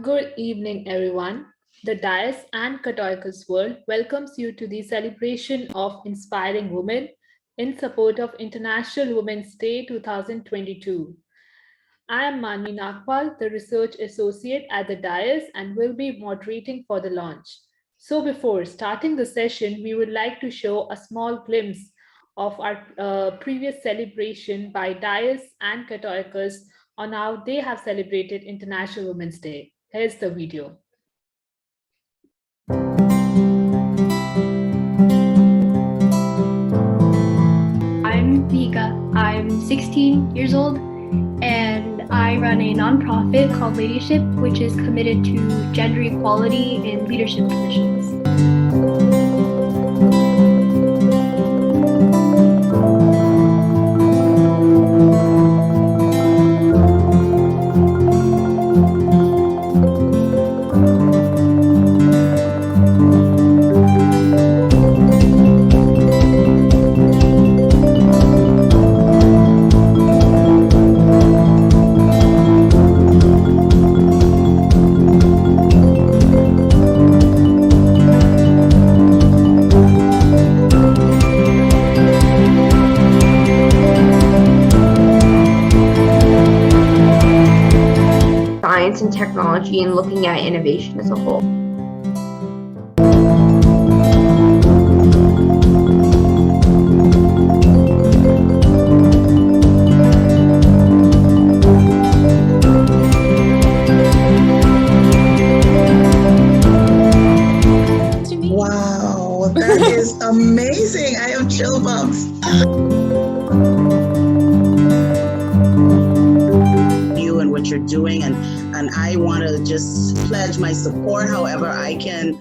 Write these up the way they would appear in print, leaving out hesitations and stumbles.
Good evening, everyone. The Dais and Katoikos.world welcomes you to the celebration of inspiring women in support of International Women's Day 2022. I am Mani Nagpal, the Research Associate at the Dais, and will be moderating for the launch. So, before starting the session, we would like to show a small glimpse of our previous celebration by Dais and Katoikos on how they have celebrated International Women's Day. Here's the video. I'm Vika. I'm 16 years old and I run a nonprofit called Ladyship, which is committed to gender equality in leadership positions. Science and technology and looking at innovation as a whole. Wow, that is amazing. I have chill bumps. You and what you're doing, and I want to just pledge my support however I can.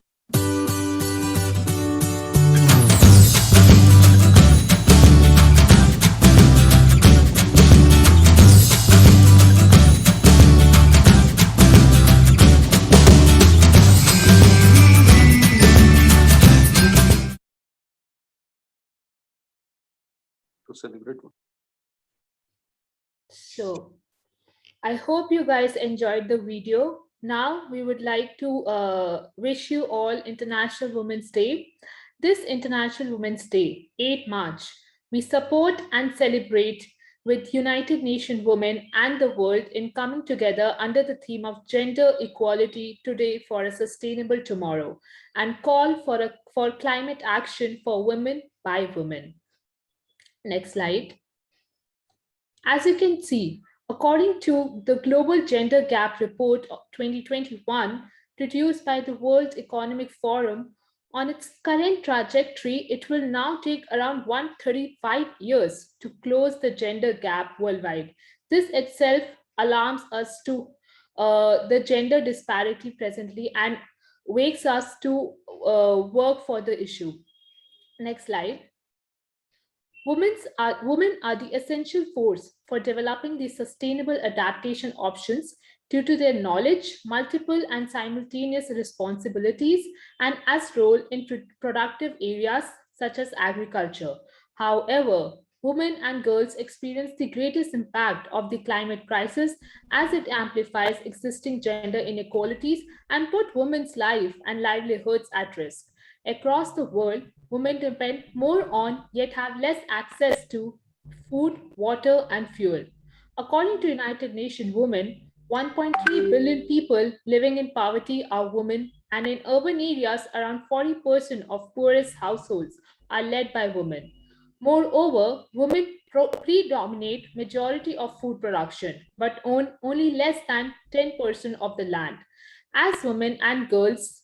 To celebrate. So, I hope you guys enjoyed the video. Now, we would like to wish you all International Women's Day. This International Women's Day, 8 March, we support and celebrate with United Nations women and the world in coming together under the theme of gender equality today for a sustainable tomorrow and call for climate action for women by women. Next slide. As you can see, according to the Global Gender Gap Report of 2021, produced by the World Economic Forum, on its current trajectory, it will now take around 135 years to close the gender gap worldwide. This itself alarms us to the gender disparity presently and wakes us to work for the issue. Next slide. Women are the essential force for developing these sustainable adaptation options due to their knowledge, multiple and simultaneous responsibilities, and as role in productive areas such as agriculture. However, women and girls experience the greatest impact of the climate crisis as it amplifies existing gender inequalities and put women's life and livelihoods at risk. Across the world, women depend more on yet have less access to food, water, and fuel. According to United Nations Women, 1.3 billion people living in poverty are women, and in urban areas, around 40% of poorest households are led by women. Moreover, women predominate majority of food production, but own only less than 10% of the land. As women and girls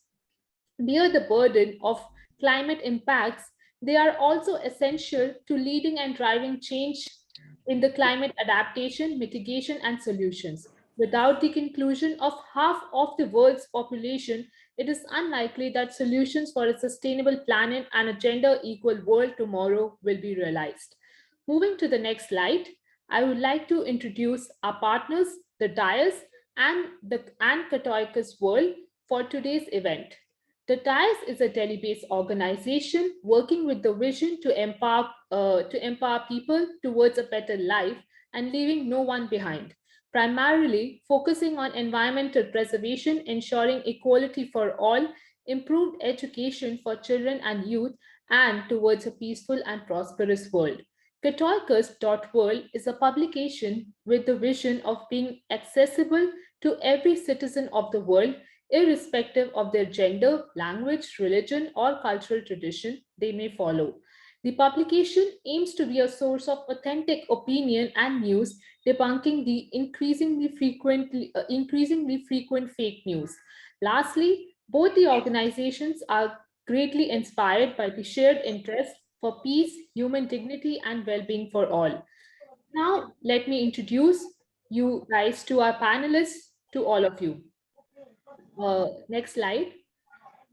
bear the burden of climate impacts, they are also essential to leading and driving change in the climate adaptation, mitigation, and solutions. Without the conclusion of half of the world's population, it is unlikely that solutions for a sustainable planet and a gender equal world tomorrow will be realized. Moving to the next slide, I would like to introduce our partners, the Dais and Katoikos.world for today's event. The Dais is a Delhi-based organization working with the vision to empower people towards a better life and leaving no one behind. primarily focusing on environmental preservation, ensuring equality for all, improved education for children and youth, and towards a peaceful and prosperous world. Katoikos.world is a publication with the vision of being accessible to every citizen of the world, irrespective of their gender, language, religion, or cultural tradition they may follow. The publication aims to be a source of authentic opinion and news, debunking the increasingly frequent fake news. Lastly, both the organizations are greatly inspired by the shared interest for peace, human dignity, and well-being for all. Now, let me introduce you guys to our panelists, to all of you. Next slide.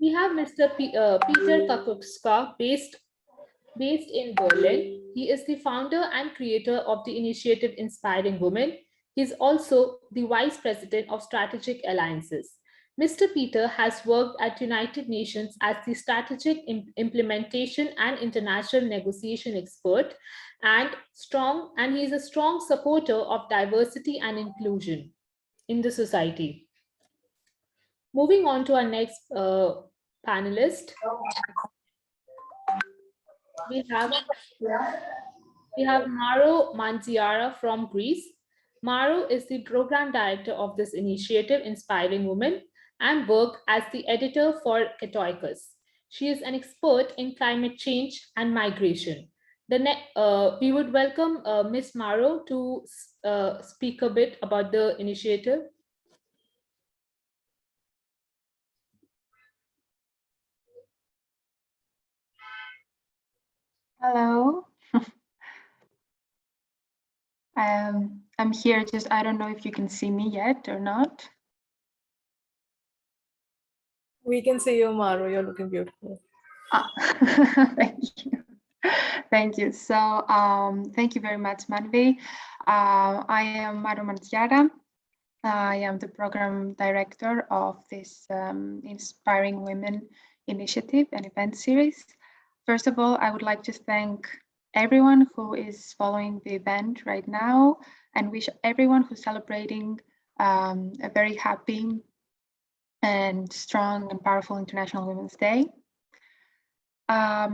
We have Mr. Peter Kakowska, based in Berlin. He is the founder and creator of the initiative Inspiring Women. He is also the vice president of strategic alliances. Mr. Peter has worked at United Nations as the strategic implementation and international negotiation expert and he is a strong supporter of diversity and inclusion in the society. Moving on to our next panelist, we have Maro Manziara from Greece. Maro is the program director of this initiative, Inspiring Women, and worked as the editor for Katoikos. She is an expert in climate change and migration. We would welcome Ms. Maro to speak a bit about the initiative. Hello. I'm here, just I don't know if you can see me yet or not. We can see you, Maru. You're looking beautiful. Thank you. Thank you. So thank you very much, Manvi. I am Maro Manziara. I am the program director of this Inspiring Women initiative and event series. First of all, I would like to thank everyone who is following the event right now and wish everyone who's celebrating a very happy and strong and powerful International Women's Day. I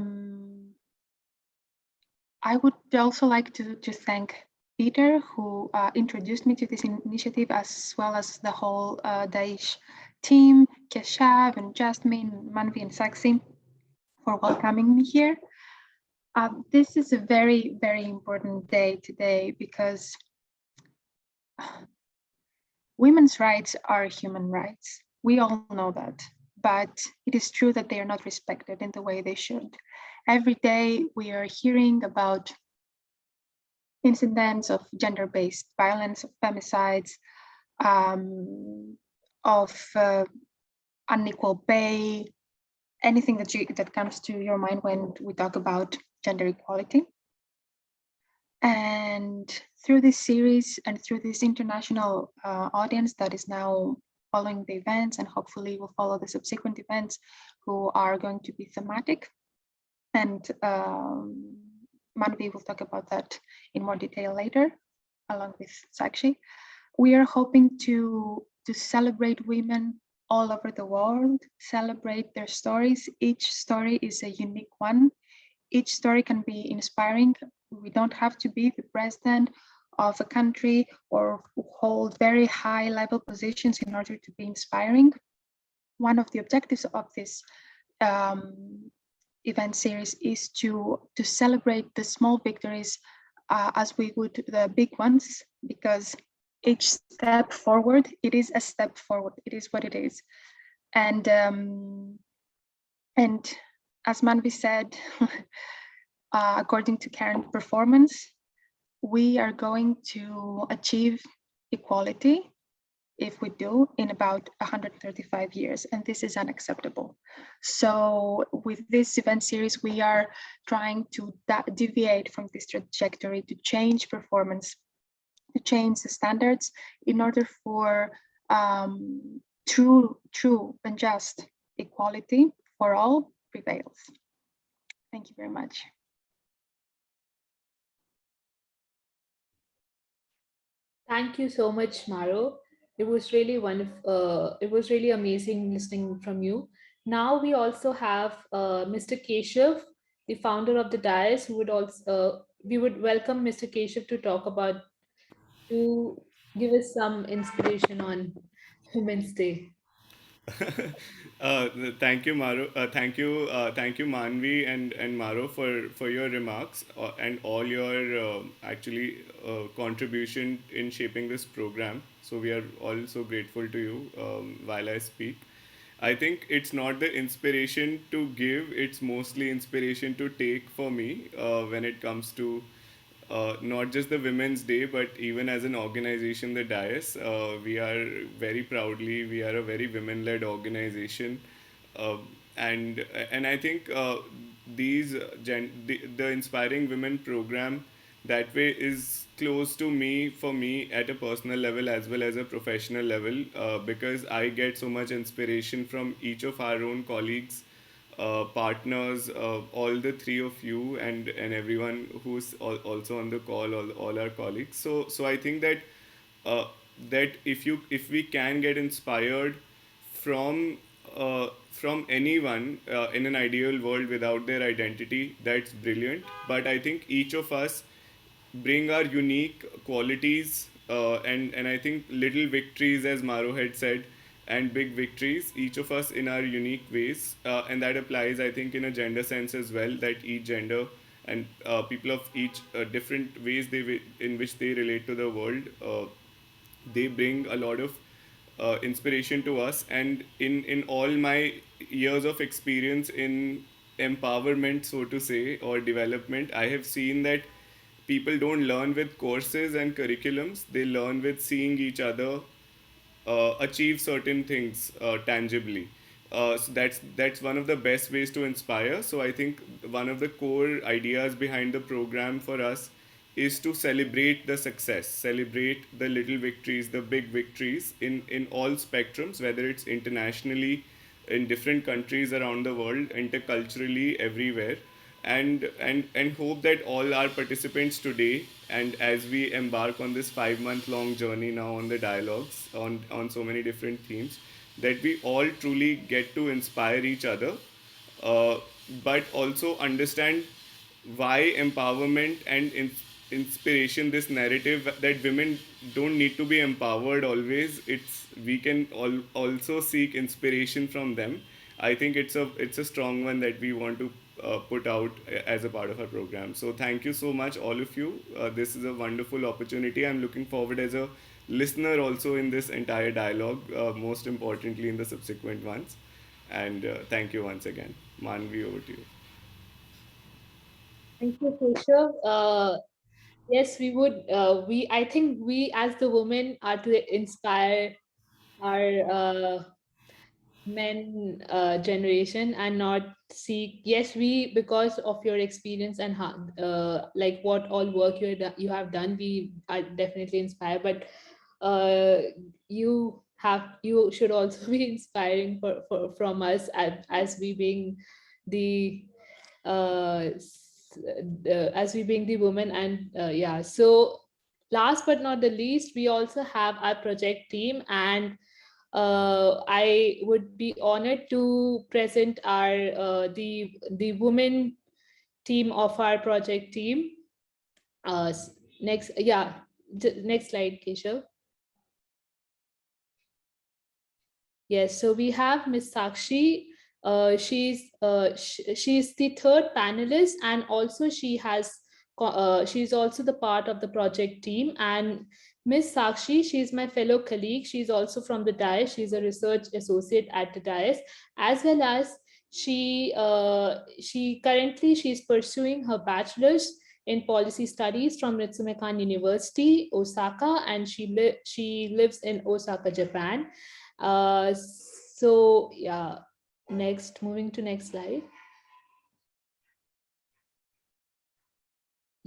would also like to thank Peter, who introduced me to this initiative, as well as the whole Dais team, Keshav and Jasmine, Manvi and Saxi, for welcoming me here. This is a very, very important day today because women's rights are human rights. We all know that, but it is true that they are not respected in the way they should. Every day we are hearing about incidents of gender-based violence, of femicides, of unequal pay, anything that comes to your mind when we talk about gender equality. And through this series and through this international audience that is now following the events and hopefully will follow the subsequent events who are going to be thematic. And Manvi will talk about that in more detail later, along with Sakshi. We are hoping to celebrate women all over the world, celebrate their stories. Each story is a unique one. Each story can be inspiring. We don't have to be the president of a country or hold very high level positions in order to be inspiring. One of the objectives of this event series is to celebrate the small victories as we would the big ones, because each step forward, it is a step forward. It is what it is. And as Manvi said, according to current performance, we are going to achieve equality, if we do, in about 135 years, and this is unacceptable. So with this event series, we are trying to deviate from this trajectory, to change performance, to change the standards in order for true and just equality for all prevails. Thank you very much. Thank you so much, Maro. It was really wonderful. It was really amazing listening from you. Now we also have Mr. Keshav, the founder of the Dais, who would also we would welcome Mr. Keshav to talk about to give us some inspiration on Women's Day. uh, Thank you, Maro. Thank you, Manvi and Maro for your remarks and all your actually contribution in shaping this program. So we are all so grateful to you while I speak. I think it's not the inspiration to give; it's mostly inspiration to take for me when it comes to not just the Women's Day, but even as an organization, the Dais, we are very proudly, we are a very women-led organization, uh, and I think the Inspiring Women program that way is close to me for me at a personal level as well as a professional level because I get so much inspiration from each of our own colleagues, partners, all the three of you, and everyone who's also on the call, all our colleagues. So I think that that if we can get inspired from anyone in an ideal world without their identity, that's brilliant. But I think each of us bring our unique qualities and I think little victories, as Maro had said, and big victories, each of us in our unique ways, and that applies, I think, in a gender sense as well. That each gender and people of each different ways in which they relate to the world, they bring a lot of inspiration to us. And in all my years of experience in empowerment, so to say, or development, I have seen that people don't learn with courses and curriculums, they learn with seeing each other achieve certain things tangibly. So that's one of the best ways to inspire. So I think one of the core ideas behind the program for us is to celebrate the success, celebrate the little victories, the big victories in all spectrums, whether it's internationally, in different countries around the world, interculturally, everywhere, and hope that all our participants today, and as we embark on this 5 month long journey now on the dialogues on so many different themes, that we all truly get to inspire each other, uh, but also understand why empowerment and inspiration, this narrative that women don't need to be empowered always, it's we can also seek inspiration from them. I think it's a strong one that we want to put out as a part of our program. So thank you so much, all of you. This is a wonderful opportunity. I'm looking forward as a listener also in this entire dialogue, most importantly in the subsequent ones. And thank you once again. Manvi, over to you. Thank you, Keshav. Yes, we would. I think we as the women are to inspire our men generation and not seek. Yes, we, because of your experience and like what all work you have done, we are definitely inspired. But uh, you should also be inspiring from us as we being the as we being the woman. And yeah, so last but not the least, we also have our project team, and I would be honored to present our the women team of our project team. Next, yeah, next slide, Keshav. Yes, so we have Miss Sakshi. She's the third panelist, and also she's also the part of the project team. And Miss Sakshi, she's my fellow colleague. She's also from the Dais. She's a research associate at the Dais, as well as she currently she's pursuing her bachelor's in policy studies from Ritsumeikan University, Osaka, and she lives in Osaka, Japan. So yeah, next, moving to next slide.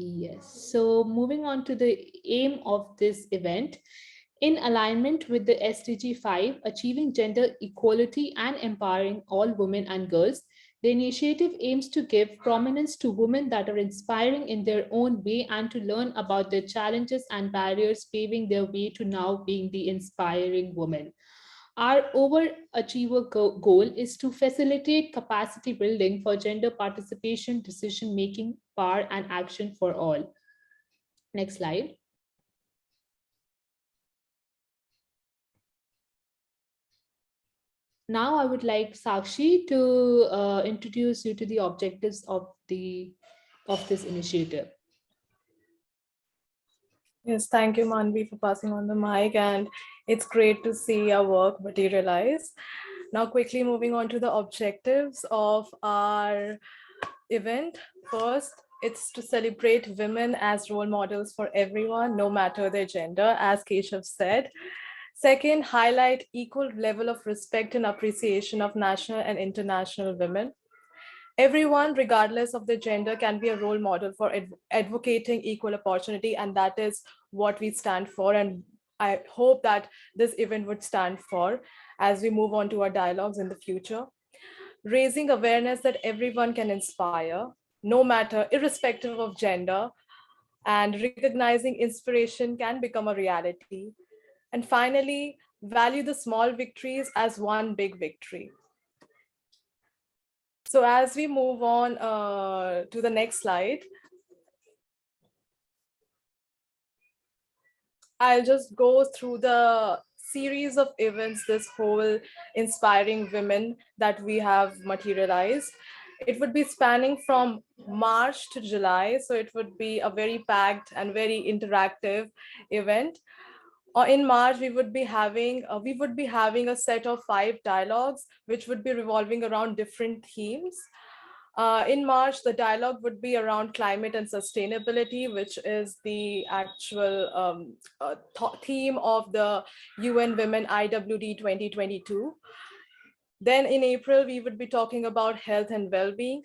Yes, so moving on to the aim of this event. In alignment with the SDG 5, achieving gender equality and empowering all women and girls, The initiative aims to give prominence to women that are inspiring in their own way and to learn about their challenges and barriers paving their way to now being the inspiring woman. Our overachiever goal is to facilitate capacity building for gender participation, decision making, power, and action for all. Next slide. Now I would like Sakshi to introduce you to the objectives of this initiative. Yes, thank you, Manvi, for passing on the mic, and it's great to see our work materialize. Now, quickly moving on to the objectives of our event. First, it's to celebrate women as role models for everyone, no matter their gender, as Keshav said. Second, highlight equal level of respect and appreciation of national and international women. Everyone, regardless of their gender, can be a role model for advocating equal opportunity, and that is what we stand for. And I hope that this event would stand for as we move on to our dialogues in the future. Raising awareness that everyone can inspire, no matter, irrespective of gender, and recognizing inspiration can become a reality. And finally, value the small victories as one big victory. So as we move on to the next slide, I'll just go through the series of events, this whole inspiring women that we have materialized. It would be spanning from March to July, so it would be a very packed and very interactive event. In March, we would be having a set of 5 dialogues, which would be revolving around different themes. In March, the dialogue would be around climate and sustainability, which is the actual theme of the UN Women IWD 2022. Then in April, we would be talking about health and well-being.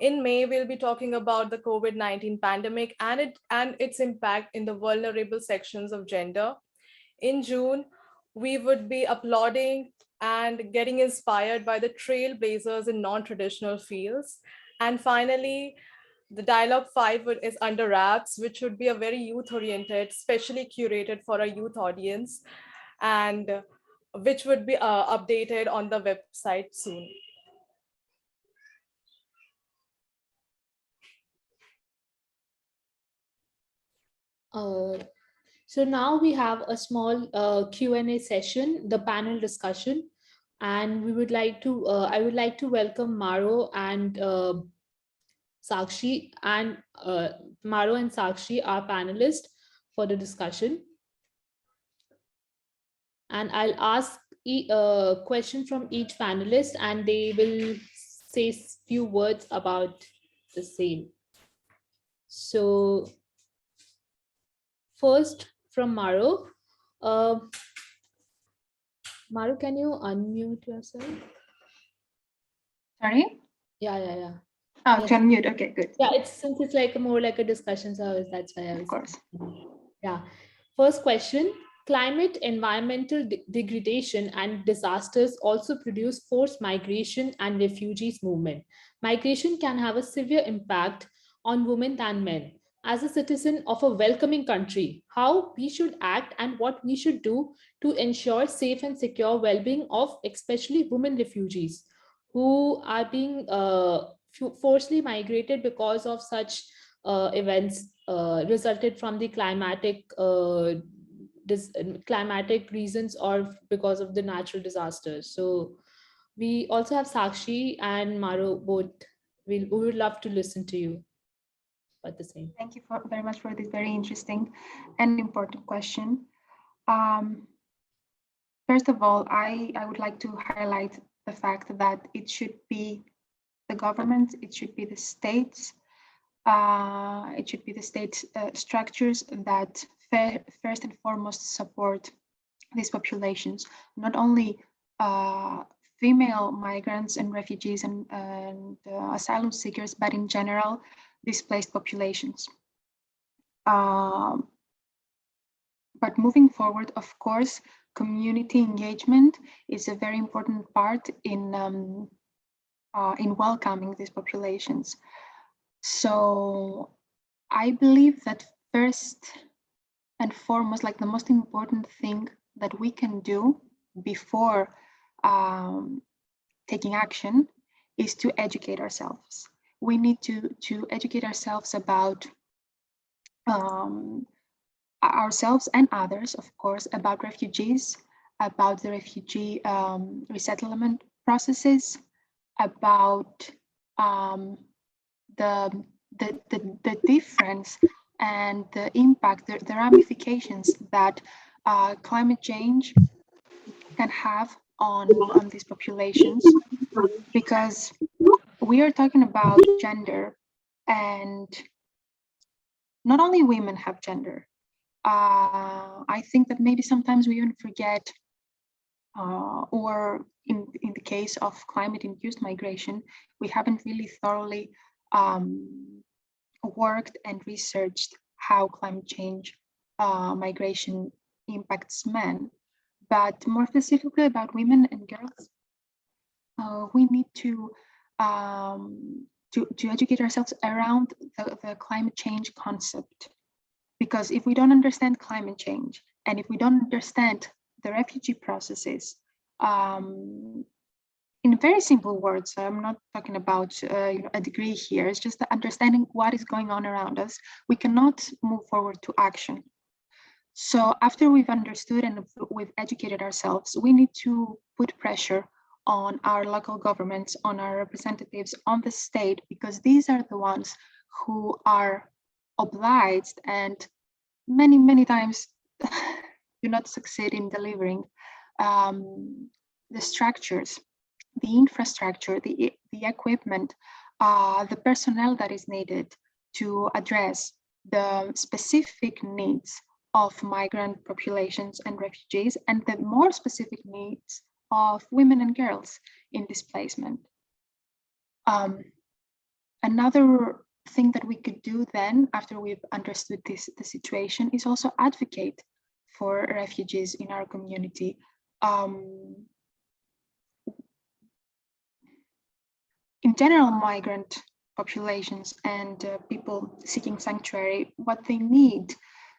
In May, we'll be talking about the COVID-19 pandemic and its impact in the vulnerable sections of gender. In June, we would be applauding and getting inspired by the trailblazers in non-traditional fields. And finally, the dialogue 5 is under wraps, which would be a very youth-oriented, specially curated for a youth audience, and which would be updated on the website soon. So now we have a small Q&A session, the panel discussion, and we would like to. I would like to welcome Maro and Sakshi, and Maro and Sakshi are panelists for the discussion. And I'll ask a question from each panelist, and they will say a few words about the same. So first, from Maro. Maro, can you unmute yourself? Sorry? Yeah. Oh, Yes. to unmute. Okay, good. Yeah, since it's like more like a discussion, so that's why I was. Of course. Yeah. First question. Climate, environmental degradation and disasters also produce forced migration and refugees movement. Migration can have a severe impact on women than men. As a citizen of a welcoming country, how we should act and what we should do to ensure safe and secure well-being of especially women refugees who are being forcibly migrated because of such events resulted from the climatic reasons or because of the natural disasters. So we also have Sakshi and Maro both. We would love to listen to you about the same. Thank you very much for this very interesting and important question. First of all, I would like to highlight the fact that it should be the government, it should be the states, it should be the state structures that first and foremost support these populations, not only female migrants and refugees and asylum seekers, but in general, displaced populations. But moving forward, of course, community engagement is a very important part in in welcoming these populations. So I believe that first and foremost, like the most important thing that we can do before taking action is to educate ourselves. We need to educate ourselves about ourselves and others, of course, about refugees, about the refugee resettlement processes, about the difference and the impact, the ramifications that climate change can have on these populations, because we are talking about gender, and not only women have gender. I think that maybe sometimes we even forget, or in the case of climate-induced migration, we haven't really thoroughly worked and researched how climate change migration impacts men. But more specifically about women and girls, we need to educate ourselves around the climate change concept. Because if we don't understand climate change, and if we don't understand the refugee processes, in very simple words, I'm not talking about a degree here, it's just the understanding what is going on around us, we cannot move forward to action. So after we've understood and we've educated ourselves, we need to put pressure on our local governments, on our representatives, on the state, because these are the ones who are obliged and many times do not succeed in delivering the structures, the infrastructure, the equipment, the personnel that is needed to address the specific needs of migrant populations and refugees, and the more specific needs of women and girls in displacement. Another thing that we could do then, after we've understood the situation, is also advocate for refugees in our community. In general, migrant populations and people seeking sanctuary, what they need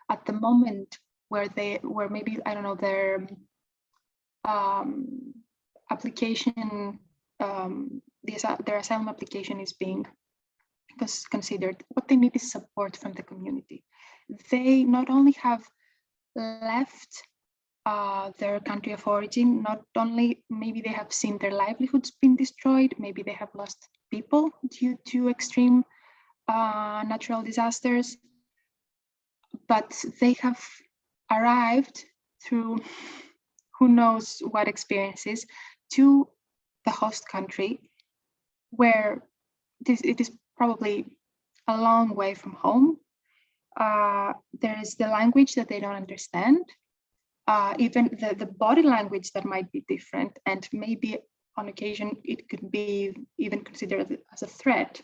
at the moment where maybe, I don't know, their application, their asylum application is being considered, what they need is support from the community. They not only have left their country of origin, not only maybe they have seen their livelihoods being destroyed, maybe they have lost people due to extreme natural disasters, but they have arrived through who knows what experiences to the host country, where it is probably a long way from home. There is the language that they don't understand, even the body language that might be different, and maybe on occasion it could be even considered as a threat.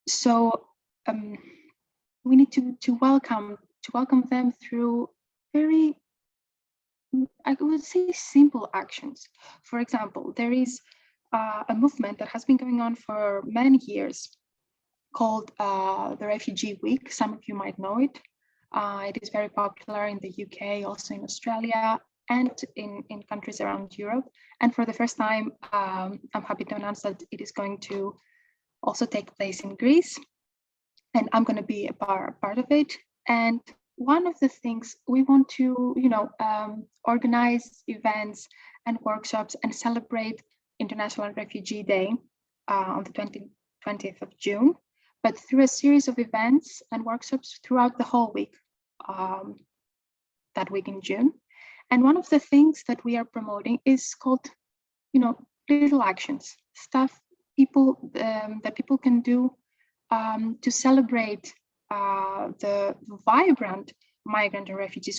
So we need to welcome them through very, I would say, simple actions. For example, there is a movement that has been going on for many years called the Refugee Week. Some of you might know it. It is very popular in the UK, also in Australia, and in countries around Europe. And for the first time, I'm happy to announce that it is going to also take place in Greece. And I'm going to be a part of it. And one of the things we want to, organize events and workshops and celebrate International Refugee Day on the 20th of June, but through a series of events and workshops throughout the whole week, that week in June. And one of the things that we are promoting is called, little actions, stuff that people can do to celebrate the vibrant migrant and refugee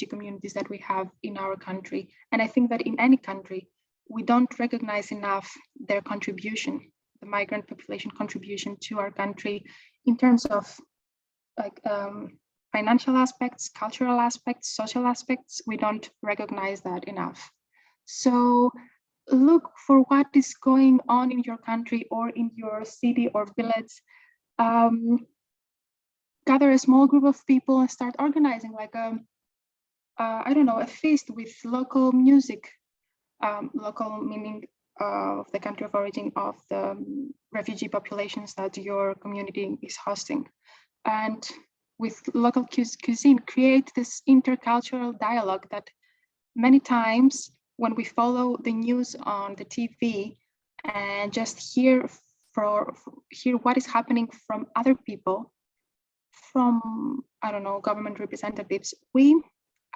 communities that we have in our country. And I think that in any country, we don't recognize enough their contribution, the migrant population contribution to our country, in terms of financial aspects, cultural aspects, social aspects. We don't recognize that enough. So look for what is going on in your country or in your city or village. Gather a small group of people and start organizing like I don't know, a feast with local music, local meaning of the country of origin of the refugee populations that your community is hosting. And with local cuisine, create this intercultural dialogue that many times when we follow the news on the TV and just hear what is happening from other people, from, I don't know, government representatives, we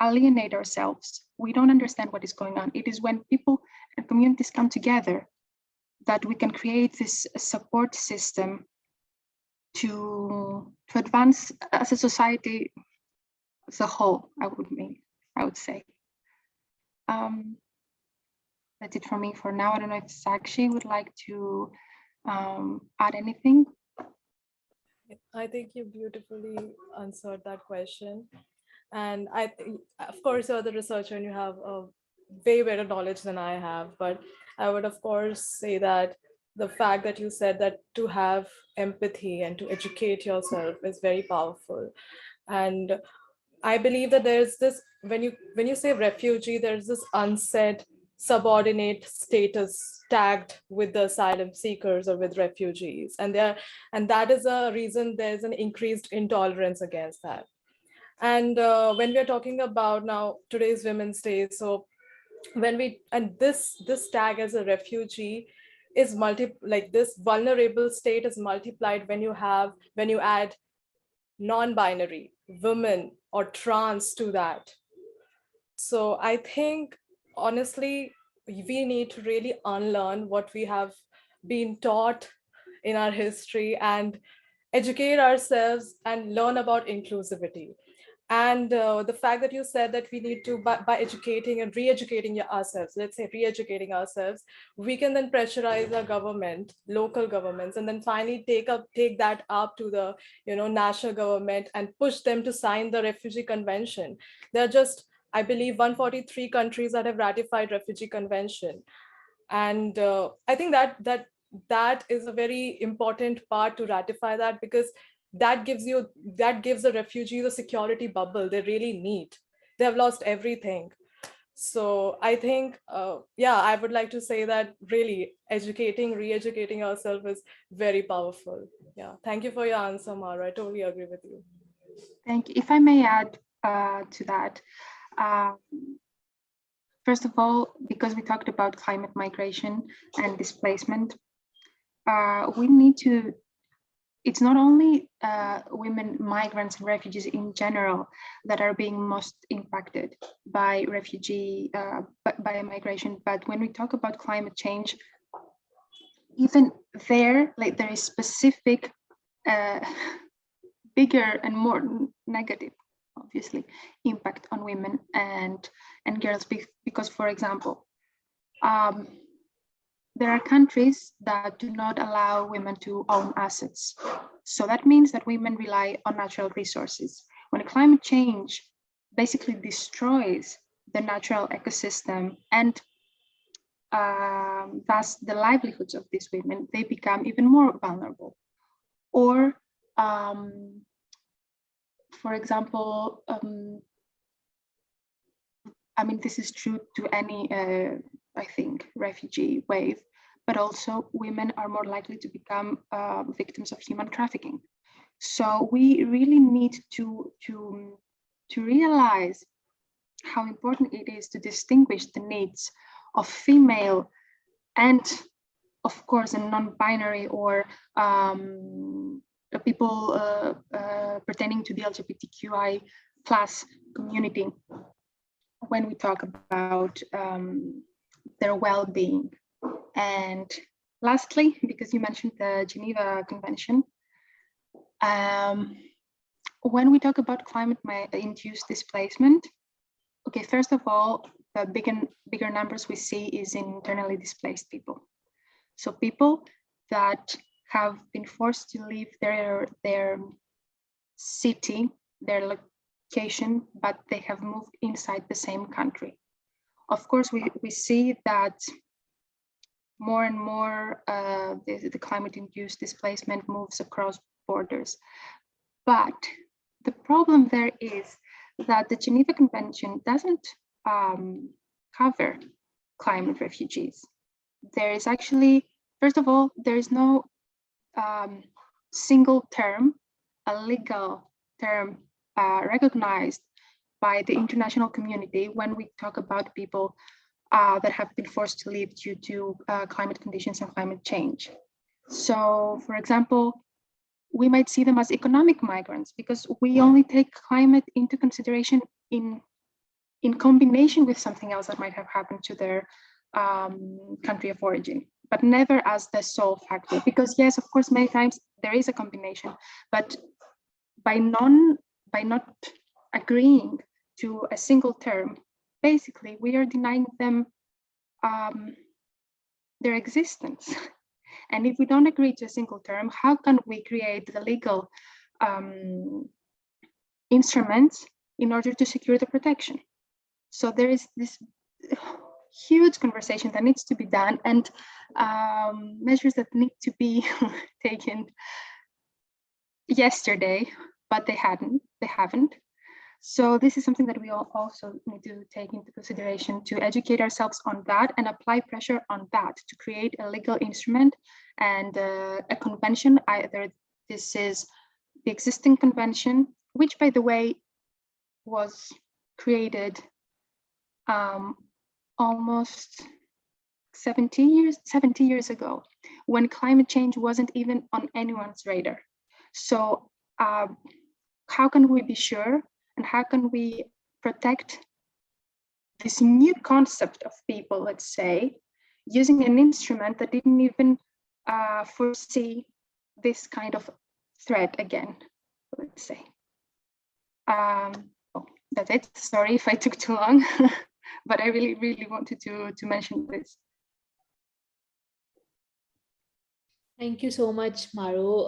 alienate ourselves. We don't understand what is going on. It is when people and communities come together that we can create this support system to advance as a society as a whole, I would say. That's it for me for now. I don't know if Sakshi would like to add anything. I think you beautifully answered that question. And I think, of course, you're the researcher and you have a way better knowledge than I have. But I would, of course, say that the fact that you said that to have empathy and to educate yourself is very powerful. And I believe that there's this, when you say refugee, there's this unsaid subordinate status tagged with the asylum seekers or with refugees. And that is a reason there's an increased intolerance against that. And when we're talking about now today's Women's Day, so this tag as a refugee is like this vulnerable state is multiplied when you add non-binary, women, or trans to that. So I think honestly we need to really unlearn what we have been taught in our history and educate ourselves and learn about inclusivity. And the fact that you said that we need to, by educating and re-educating ourselves, let's say re-educating ourselves, we can then pressurize our government, local governments, and then finally take that up to the national government and push them to sign the Refugee Convention. There are just, I believe, 143 countries that have ratified Refugee Convention. And I think that is a very important part to ratify that, because that gives the refugees a security bubble they really need. They have lost everything. So I think, I would like to say that really re-educating ourselves is very powerful. Yeah, thank you for your answer, Mara. I totally agree with you. Thank you. If I may add to that, first of all, because we talked about climate migration and displacement, we need to, it's not only women, migrants, and refugees in general that are being most impacted by by migration. But when we talk about climate change, even there, like there is specific, bigger and more negative, obviously, impact on women and girls. Because, for example, there are countries that do not allow women to own assets. So that means that women rely on natural resources. When climate change basically destroys the natural ecosystem and thus the livelihoods of these women, they become even more vulnerable. Or, for example, I mean, this is true to any, I think, refugee wave, but also women are more likely to become victims of human trafficking. So we really need to realize how important it is to distinguish the needs of female and, of course, a non-binary or people pertaining to the LGBTQI+ community when we talk about their well-being. And lastly, because you mentioned the Geneva Convention, when we talk about climate-induced displacement, okay, first of all, the bigger numbers we see is in internally displaced people. So people that have been forced to leave their city, their location, but they have moved inside the same country. Of course, we see that more and more the climate-induced displacement moves across borders. But the problem there is that the Geneva Convention doesn't cover climate refugees. There is actually, first of all, there is no single term, a legal term recognized by the international community when we talk about people that have been forced to leave due to climate conditions and climate change. So, for example, we might see them as economic migrants because we only take climate into consideration in combination with something else that might have happened to their country of origin, but never as the sole factor. Because yes, of course, many times there is a combination, but by not agreeing to a single term, basically we are denying them their existence. And if we don't agree to a single term, how can we create the legal instruments in order to secure the protection? So there is this huge conversation that needs to be done, and measures that need to be taken yesterday, but they haven't. So this is something that we all also need to take into consideration, to educate ourselves on that and apply pressure on that to create a legal instrument and a convention. Either this is the existing convention, which by the way was created almost 70 years ago, when climate change wasn't even on anyone's radar. So how can we be sure, and how can we protect this new concept of people, let's say, using an instrument that didn't even foresee this kind of threat again, let's say. Oh, that's it. Sorry if I took too long, but I really wanted to mention this. Thank you so much, Maru.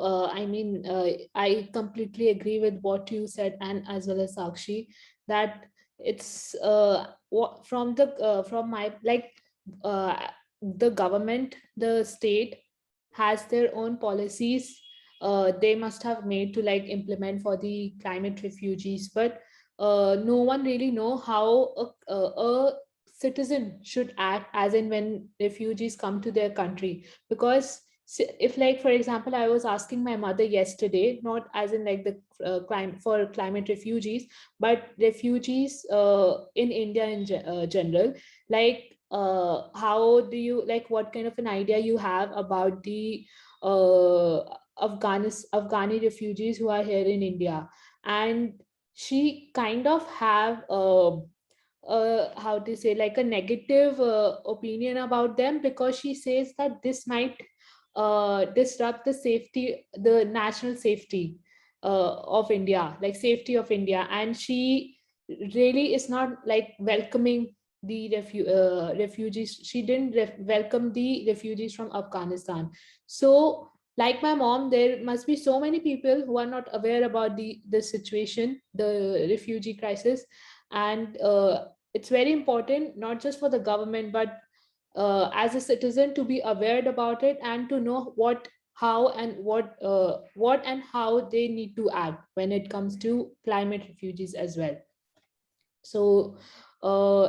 I completely agree with what you said, and as well as Sakshi, that it's from my the government, the state has their own policies. They must have made to like implement for the climate refugees, but no one really know how a citizen should act, as in when refugees come to their country. Because if, like, for example, I was asking my mother yesterday, not as in like the climate refugees, but refugees in India in general, like how do you, like, what kind of an idea you have about the Afghani refugees who are here in India? And she kind of have how to say, like, a negative opinion about them, because she says that this might disrupt the national safety of India, like safety of India. And she really is not like welcoming the refugees. She didn't welcome the refugees from Afghanistan. So, like my mom, there must be so many people who are not aware about the situation, the refugee crisis. And it's very important, not just for the government, but as a citizen, to be aware about it and to know what and how they need to act when it comes to climate refugees as well. So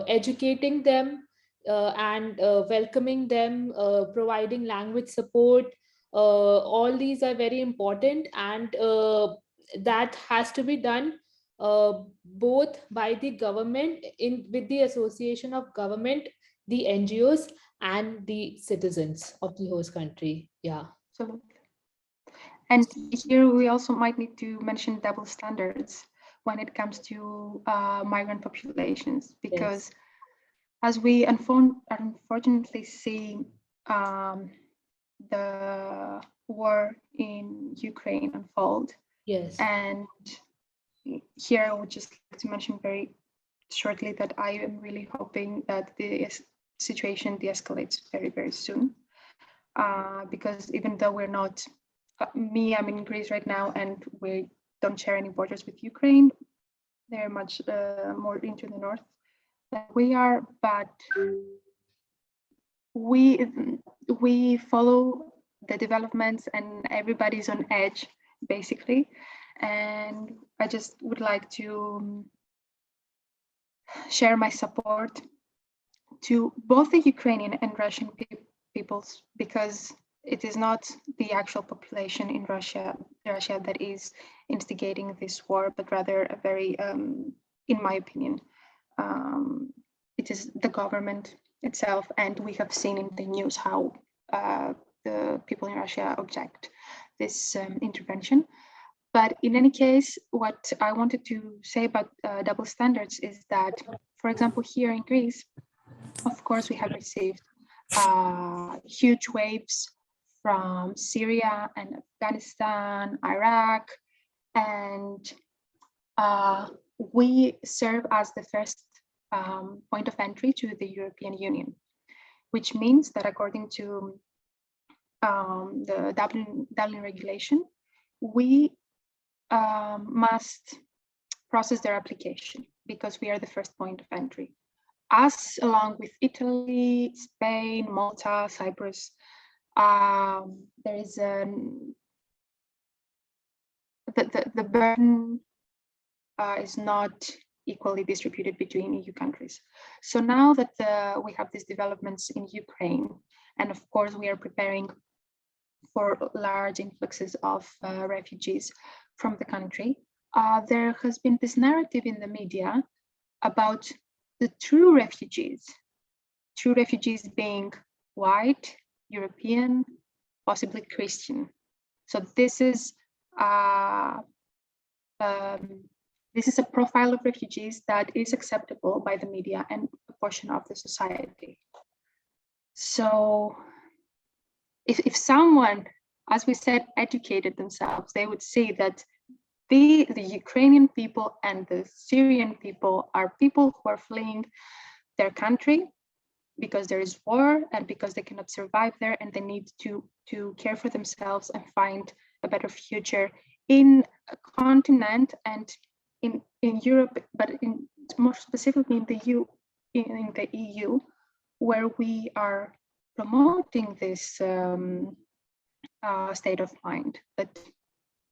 educating them and welcoming them, providing language support, all these are very important. And that has to be done both by the government, in with the association of government, the NGOs, and the citizens of the host country. Yeah. Absolutely. And here we also might need to mention double standards when it comes to migrant populations, because yes, as we unfortunately see the war in Ukraine unfold. Yes. And here I would just like to mention very shortly that I am really hoping that the situation de-escalates very, very soon. Because even though we're not, I'm in Greece right now, and we don't share any borders with Ukraine. They're much more into the north than we are, but we follow the developments and everybody's on edge, basically. And I just would like to share my support to both the Ukrainian and Russian peoples, because it is not the actual population in Russia that is instigating this war, but rather a very, in my opinion, it is the government itself. And we have seen in the news how the people in Russia object this intervention. But in any case, what I wanted to say about double standards is that, for example, here in Greece, of course, we have received huge waves from Syria and Afghanistan, Iraq, and we serve as the first point of entry to the European Union, which means that according to the Dublin regulation, we must process their application because we are the first point of entry. Us, along with Italy, Spain, Malta, Cyprus, there is the burden is not equally distributed between EU countries. So now that we have these developments in Ukraine, and of course we are preparing for large influxes of refugees from the country, there has been this narrative in the media about the true refugees being white, European, possibly Christian. So this is a profile of refugees that is acceptable by the media and a portion of the society. So if someone, as we said, educated themselves, they would see that the Ukrainian people and the Syrian people are people who are fleeing their country because there is war and because they cannot survive there, and they need to care for themselves and find a better future in a continent and in Europe, but more specifically in the EU, where we are promoting this state of mind that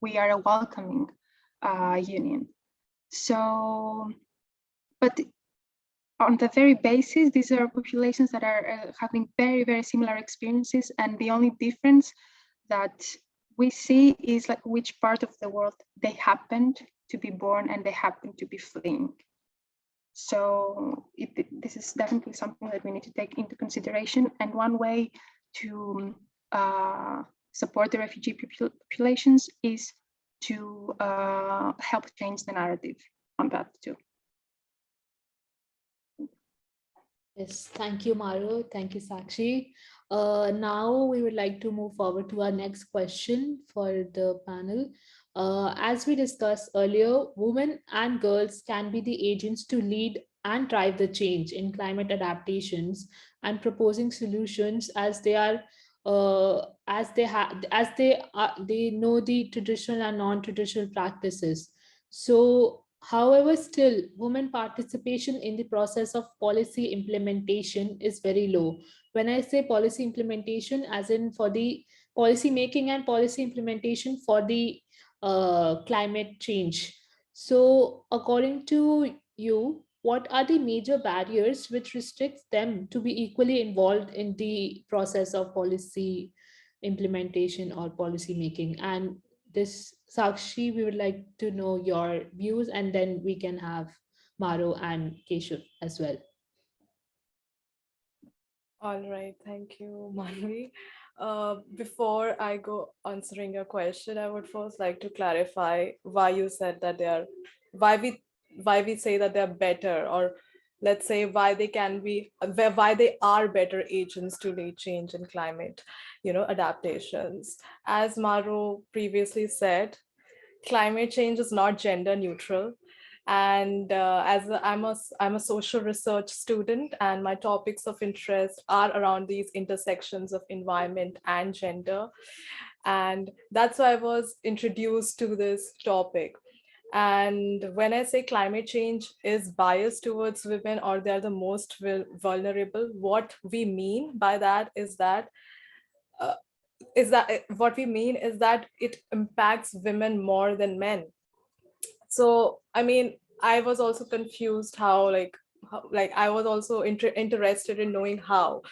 we are a welcoming union. So, but on the very basis, these are populations that are having very, very similar experiences, and the only difference that we see is like which part of the world they happened to be born and they happen to be fleeing. So this is definitely something that we need to take into consideration, and one way to support the refugee populations is to help change the narrative on that too. Yes, thank you, Maru. Thank you, Sakshi. Now we would like to move forward to our next question for the panel. As we discussed earlier, women and girls can be the agents to lead and drive the change in climate adaptations and proposing solutions as they are they know the traditional and non-traditional practices. So, however, still women participation in the process of policy implementation is very low. When I say policy implementation, as in for the policy making and policy implementation for the climate change. So, according to you, what are the major barriers which restricts them to be equally involved in the process of policy implementation or policy making? And this, Sakshi, we would like to know your views, and then we can have Maro and Keshav as well. All right, thank you, Manvi. Before I go answering your question, I would first like to clarify why you said that why we say that they're better, or let's say why they are better agents to lead change in climate, adaptations. As Maru previously said, climate change is not gender neutral. And I'm a social research student, and my topics of interest are around these intersections of environment and gender. And that's why I was introduced to this topic. And when I say climate change is biased towards women, or they're the most vulnerable, what we mean by that uh, what we mean is that it impacts women more than men. So I mean, I was also confused like I was also interested in knowing how.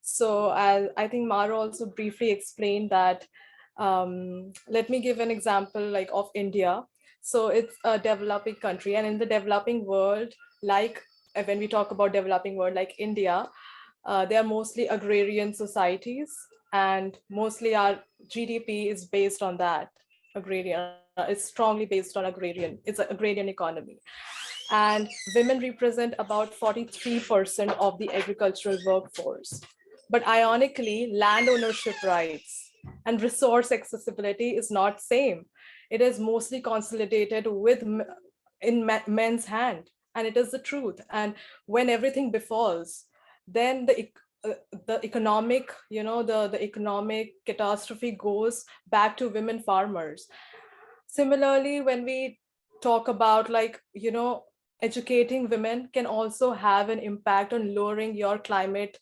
So as I think Mara also briefly explained that, let me give an example like of India. So it's a developing country, and in the developing world, like when we talk about developing world like India, they are mostly agrarian societies, and mostly our GDP is based on that agrarian. It's strongly based on agrarian. It's an agrarian economy, and women represent about 43% of the agricultural workforce. But ironically, land ownership rights and resource accessibility is not same. It is mostly consolidated in men's hand, and it is the truth. And when everything befalls, then the economic, the economic catastrophe goes back to women farmers. Similarly, when we talk about educating women can also have an impact on lowering your climate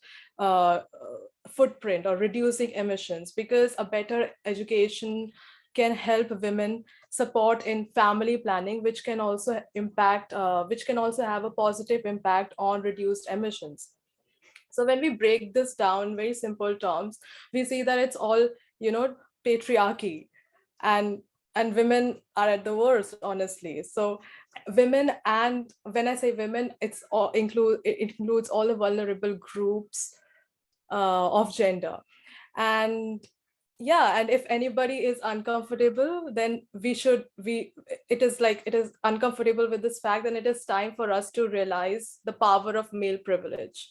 footprint or reducing emissions, because a better education can help women support in family planning, which can also which can also have a positive impact on reduced emissions. So when we break this down in very simple terms, we see that it's all, patriarchy, and women are at the worst, honestly. So women, and when I say women, it includes all the vulnerable groups of gender. And yeah, and if anybody is uncomfortable, then it is uncomfortable with this fact, then it is time for us to realize the power of male privilege.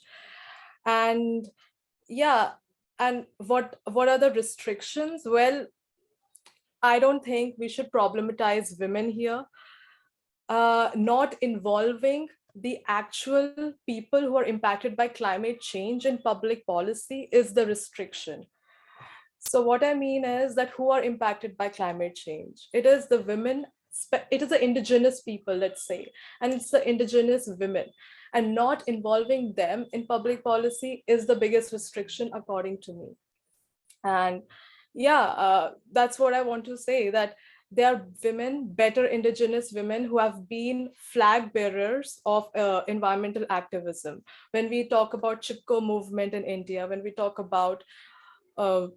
And yeah, and what are the restrictions? Well, I don't think we should problematize women here. Not involving the actual people who are impacted by climate change in public policy is the restriction. So what I mean is that who are impacted by climate change? It is the women, it is the indigenous people, let's say, and it's the indigenous women. And not involving them in public policy is the biggest restriction, according to me. And yeah, that's what I want to say, that there are women, better indigenous women, who have been flag bearers of environmental activism. When we talk about Chipko movement in India, when we talk about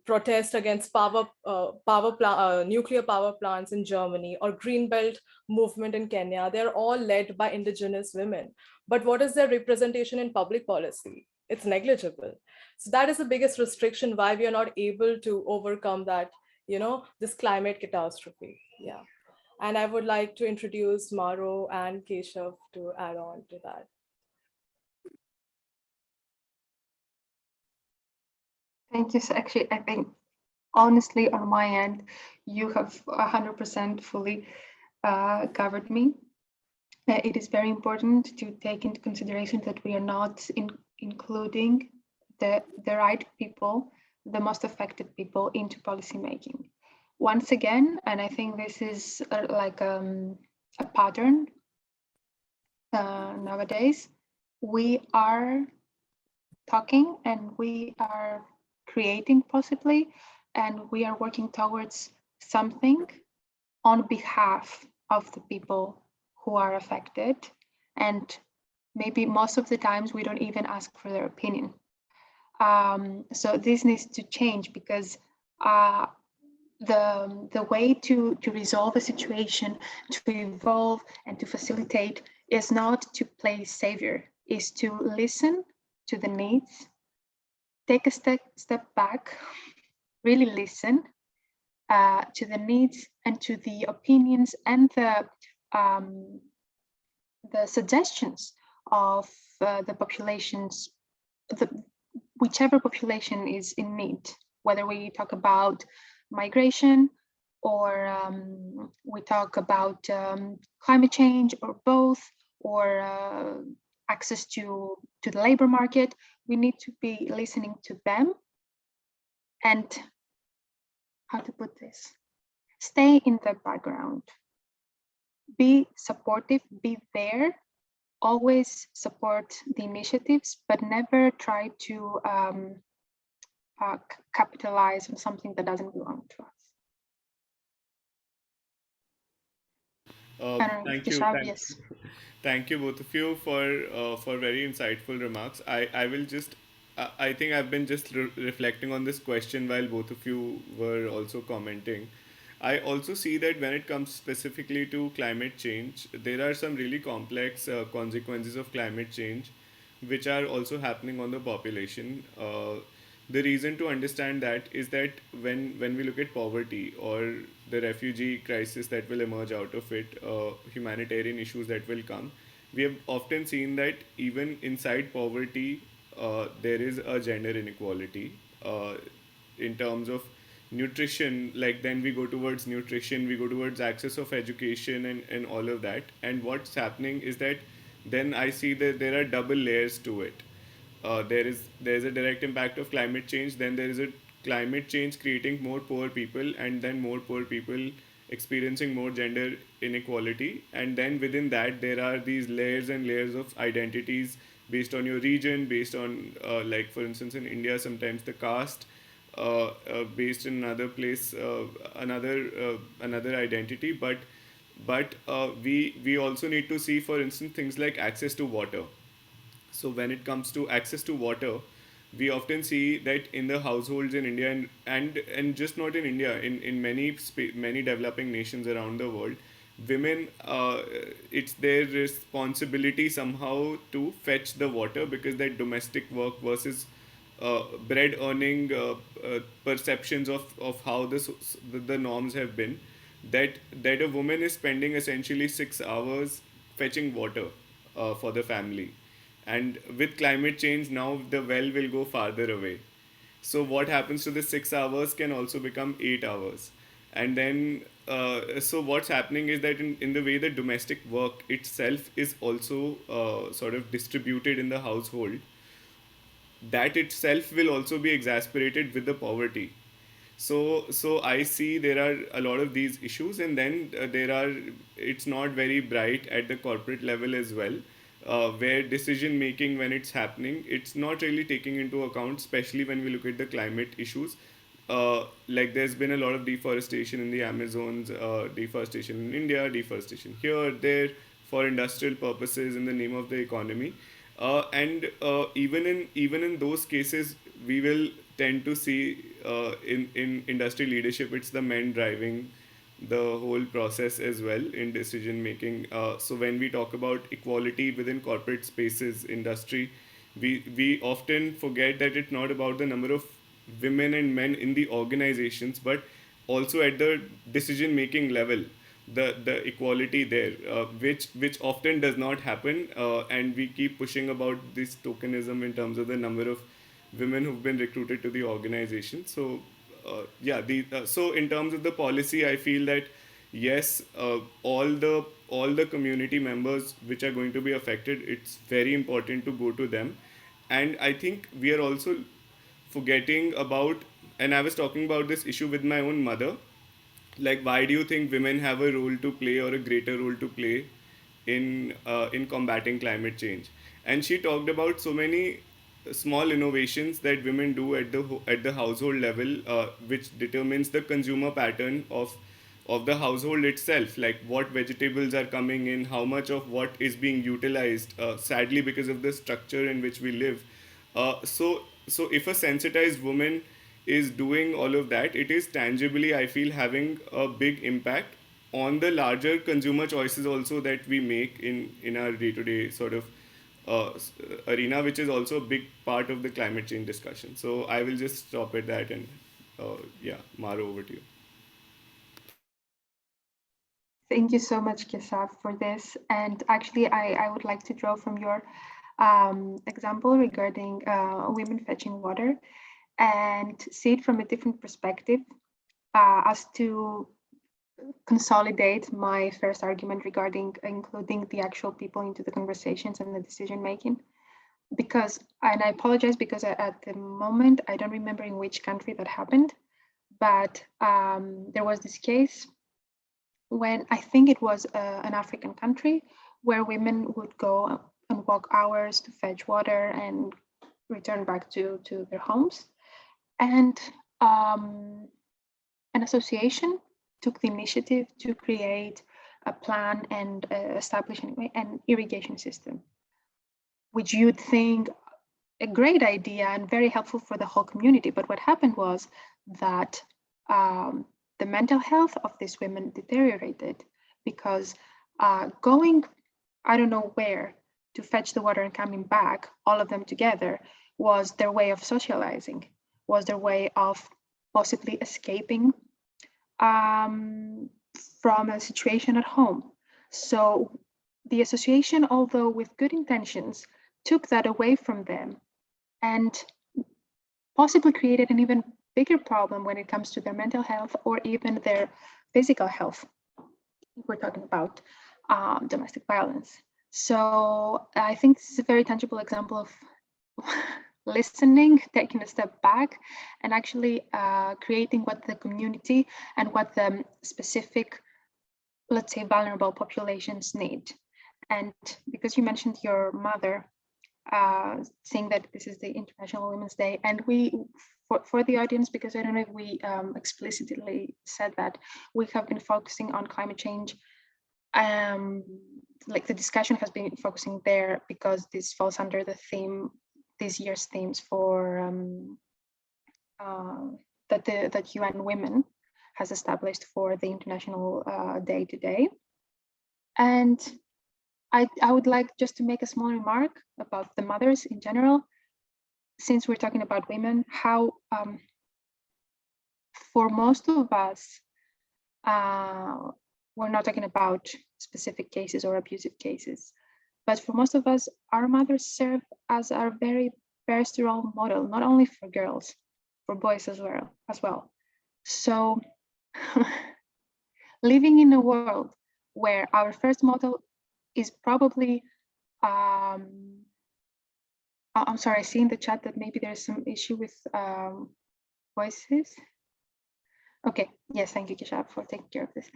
protest against nuclear power plants in Germany, or Greenbelt movement in Kenya, they're all led by indigenous women. But what is their representation in public policy? It's negligible. So that is the biggest restriction why we are not able to overcome that, this climate catastrophe. Yeah. And I would like to introduce Maro and Keshav to add on to that. Thank you. So actually, I think honestly, on my end, you have 100% fully covered me. It is very important to take into consideration that we are not including the right people, the most affected people, into policymaking. Once again, and I think this is a pattern nowadays, we are talking and we are creating possibly, and we are working towards something on behalf of the people who are affected. And maybe most of the times we don't even ask for their opinion. So this needs to change, because the way to resolve a situation, to evolve and to facilitate, is not to play savior, is to listen to the needs, take a step back, really listen to the needs and to the opinions and the suggestions of the populations, whichever population is in need, whether we talk about migration or we talk about climate change, or both, or access to the labor market. We need to be listening to them and, how to put this, stay in the background. be supportive, be there, always support the initiatives, but never try to capitalize on something that doesn't belong to us. Thank you. Keshav, yes. Thank you both of you for very insightful remarks. I will just I think I've been just reflecting on this question while both of you were also commenting. I also see that when it comes specifically to climate change, there are some really complex consequences of climate change, which are also happening on the population. The reason to understand that is that when we look at poverty or the refugee crisis that will emerge out of it, humanitarian issues that will come, we have often seen that even inside poverty, there is a gender inequality in terms of nutrition. Like then we go towards nutrition, we go towards access of education and all of that. And what's happening is that then I see that there are double layers to it. There is a direct impact of climate change, then there is a climate change creating more poor people, and then more poor people experiencing more gender inequality, and then within that there are these layers and layers of identities based on your region, based on like for instance in India sometimes the caste, based in another place, another identity. But we also need to see, for instance, things like access to water. So when it comes to access to water, we often see that in the households in India, and just not in India, in many developing nations around the world, women, it's their responsibility somehow to fetch the water, because that domestic work versus bread earning perceptions of how the norms have been, that a woman is spending essentially 6 hours fetching water for the family, and with climate change now the well will go farther away. So what happens to the 6 hours can also become 8 hours. And then so what's happening is that in the way the domestic work itself is also sort of distributed in the household, that itself will also be exasperated with the poverty. So I see there are a lot of these issues, and then there are, it's not very bright at the corporate level as well, where decision making, when it's happening, it's not really taking into account, especially when we look at the climate issues. Like there's been a lot of deforestation in the Amazons, deforestation in India, deforestation here, there, for industrial purposes in the name of the economy. And even in those cases, we will tend to see in industry leadership, it's the men driving the whole process as well in decision making. So when we talk about equality within corporate spaces, industry, we often forget that it's not about the number of women and men in the organizations, but also at the decision making level, the equality there, which often does not happen, and we keep pushing about this tokenism in terms of the number of women who've been recruited to the organization. So so in terms of the policy, I feel that yes, all the community members which are going to be affected, it's very important to go to them. And I think we are also forgetting about, and I was talking about this issue with my own mother, like why do you think women have a role to play or a greater role to play in combating climate change? And she talked about so many small innovations that women do at the household level, which determines the consumer pattern of the household itself, like what vegetables are coming in, how much of what is being utilized, sadly because of the structure in which we live. So if a sensitized woman is doing all of that, it is tangibly, I feel, having a big impact on the larger consumer choices also that we make in our day-to-day sort of arena, which is also a big part of the climate change discussion. So I will just stop at that, and Maro, over to you. Thank you so much, Kesav, for this. And actually, I would like to draw from your example regarding women fetching water and see it from a different perspective, as to consolidate my first argument regarding including the actual people into the conversations and the decision making. Because, and I apologize because at the moment I don't remember in which country that happened, but there was this case when I think it was an African country where women would go and walk hours to fetch water and return back to their homes. And an association took the initiative to create a plan and establish an irrigation system, which you'd think a great idea and very helpful for the whole community. But what happened was that the mental health of these women deteriorated because going, I don't know where, to fetch the water and coming back, all of them together, was their way of socializing, was their way of possibly escaping from a situation at home. So the association, although with good intentions, took that away from them and possibly created an even bigger problem when it comes to their mental health or even their physical health, if we're talking about domestic violence. So I think this is a very tangible example of listening, taking a step back, and actually creating what the community and what the specific, let's say, vulnerable populations need. And because you mentioned your mother, saying that this is the International Women's Day, and we, for the audience, because I don't know if we explicitly said that, we have been focusing on climate change. Like the discussion has been focusing there because this falls under the theme, this year's themes for that UN Women has established for the International Day today. And I would like just to make a small remark about the mothers in general, since we're talking about women, how for most of us, we're not talking about specific cases or abusive cases, but for most of us, our mothers serve as our very best role model, not only for girls, for boys as well. So living in a world where our first model is probably, I'm sorry, I see in the chat that maybe there's some issue with voices. Okay, yes, thank you, Kisha, for taking care of this.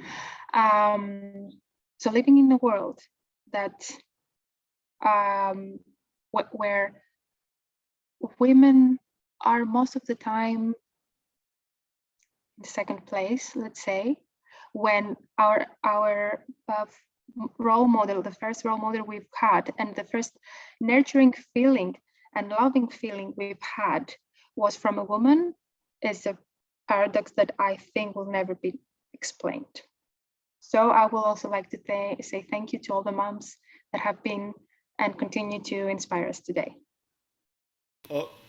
So living in a world that where women are most of the time in the second place, let's say, when our role model, the first role model we've had, and the first nurturing feeling and loving feeling we've had was from a woman, is a paradox that I think will never be explained. So I will also like to say thank you to all the moms that have been and continue to inspire us today.